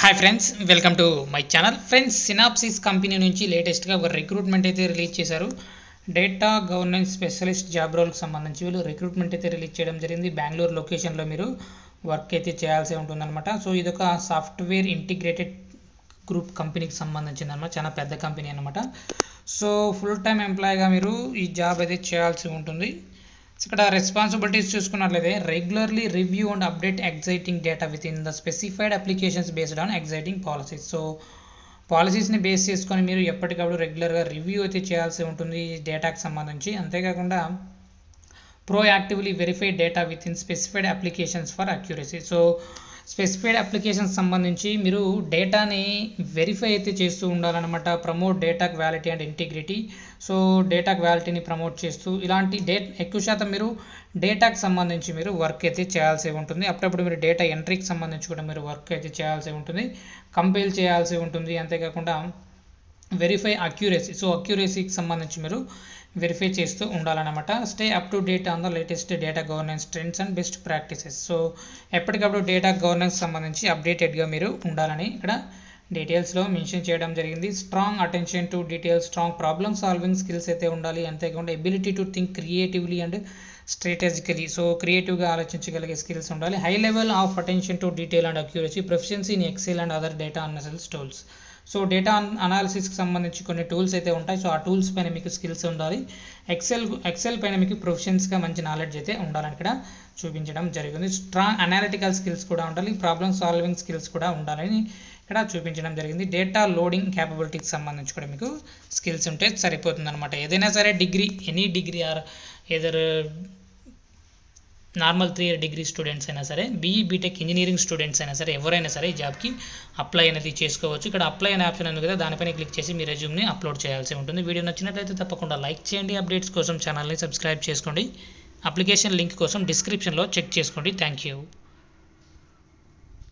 Hi friends, welcome to my channel. Friends, synopsis company నుంచి లేటెస్ట్గా ఒక రిక్రూట్మెంట్ అయితే రిలీజ్ చేశారు. డేటా గవర్నెన్స్ స్పెషలిస్ట్ జాబ్ రోల్కి సంబంధించి వీళ్ళు రిక్రూట్మెంట్ అయితే రిలీజ్ చేయడం జరిగింది. బెంగళూరు లొకేషన్లో మీరు వర్క్ అయితే చేయాల్సి ఉంటుందన్నమాట. సో ఇదొక సాఫ్ట్వేర్ ఇంటిగ్రేటెడ్ గ్రూప్ కంపెనీకి సంబంధించింది అనమాట. చాలా పెద్ద కంపెనీ అనమాట. సో ఫుల్ టైం ఎంప్లాయీగా మీరు ఈ జాబ్ అయితే చేయాల్సి ఉంటుంది. ఇక్కడ రెస్పాన్సిబిలిటీస్ చూసుకున్నట్లయితే regularly review and update exciting data within the specified applications based on exciting policies. So పాలసీస్ని బేస్ చేసుకొని మీరు ఎప్పటికప్పుడు రెగ్యులర్గా రివ్యూ అయితే చేయాల్సి ఉంటుంది డేటాకి సంబంధించి. అంతేకాకుండా proactively verify data with in specified applications for accuracy. So specified applications సంబంధించి మీరు డేటాని వెరిఫై అయితే చేస్తూ ఉండాలన్నమాట. Promote data quality and integrity. So data క్వాలిటీని ప్రమోట్ చేస్తూ ఇలాంటి ఎక్కువ శాతం మీరు డేటాకి సంబంధించి మీరు వర్క్ అయితే చేయాల్సి ఉంటుంది. అప్పుడప్పుడు మీరు డేటా ఎంట్రీకి సంబంధించి కూడా మీరు వర్క్ అయితే చేయాల్సి ఉంటుంది, కంపైల్ చేయాల్సి ఉంటుంది. అంతేకాకుండా వెరిఫై అక్యురసీ. సో అక్యురసీకి సంబంధించి మీరు వెరిఫై చేస్తూ ఉండాలన్నమాట. Stay up to date on the latest data governance trends and best practices. So ఎప్పటికప్పుడు డేటా గవర్నెన్స్ సంబంధించి అప్డేటెడ్గా మీరు ఉండాలని ఇక్కడ డీటెయిల్స్లో మెన్షన్ చేయడం జరిగింది. Strong attention to details, strong problem solving skills అయితే ఉండాలి. అంతేకాకుండా ability to think creatively and strategically. So క్రియేటివ్గా ఆలోచించగలిగే స్కిల్స్ ఉండాలి. High level of attention to detail and accuracy, proficiency in Excel and other data analysis tools. So data అనాలిసిస్కి సంబంధించి కొన్ని tools అయితే ఉంటాయి. సో ఆ టూల్స్ పైన మీకు స్కిల్స్ ఉండాలి. ఎక్సెల్ పైన మీకు ప్రొఫెషన్స్గా మంచి నాలెడ్జ్ అయితే ఉండాలని ఇక్కడ చూపించడం జరిగింది. స్ట్రాంగ్ అనాలిటికల్ స్కిల్స్ కూడా ఉండాలి. ప్రాబ్లమ్ సాల్వింగ్ స్కిల్స్ కూడా ఉండాలని ఇక్కడ చూపించడం జరిగింది. డేటా లోడింగ్ క్యాపబిలిటీకి సంబంధించి కూడా మీకు స్కిల్స్ ఉంటే సరిపోతుంది అనమాట. ఏదైనా సరే degree, any degree or either normal 3 year degree students అయినా సరే, బీఈ బీటెక్ ఇంజనీరింగ్ స్టూడెంట్స్ అయినా సరే, ఎవరైనా సరే ఈ జాబ్కి అప్లై అనేది చేసుకోవచ్చు. ఇక్కడ అప్లై అనే ఆప్షన్ ఉంది కదా, దానిపైన క్లిక్ చేసి మీ రెజ్యూమ్ని అప్లోడ్ చేయాల్సి ఉంటుంది. వీడియో నచ్చినట్లయితే తప్పకుండా లైక్ చేయండి. అప్డేట్స్ కోసం ఛానల్ని సబ్స్క్రైబ్ చేసుకోండి. అప్లికేషన్ లింక్ కోసం డిస్క్రిప్షన్లో చెక్ చేసుకోండి. Thank you.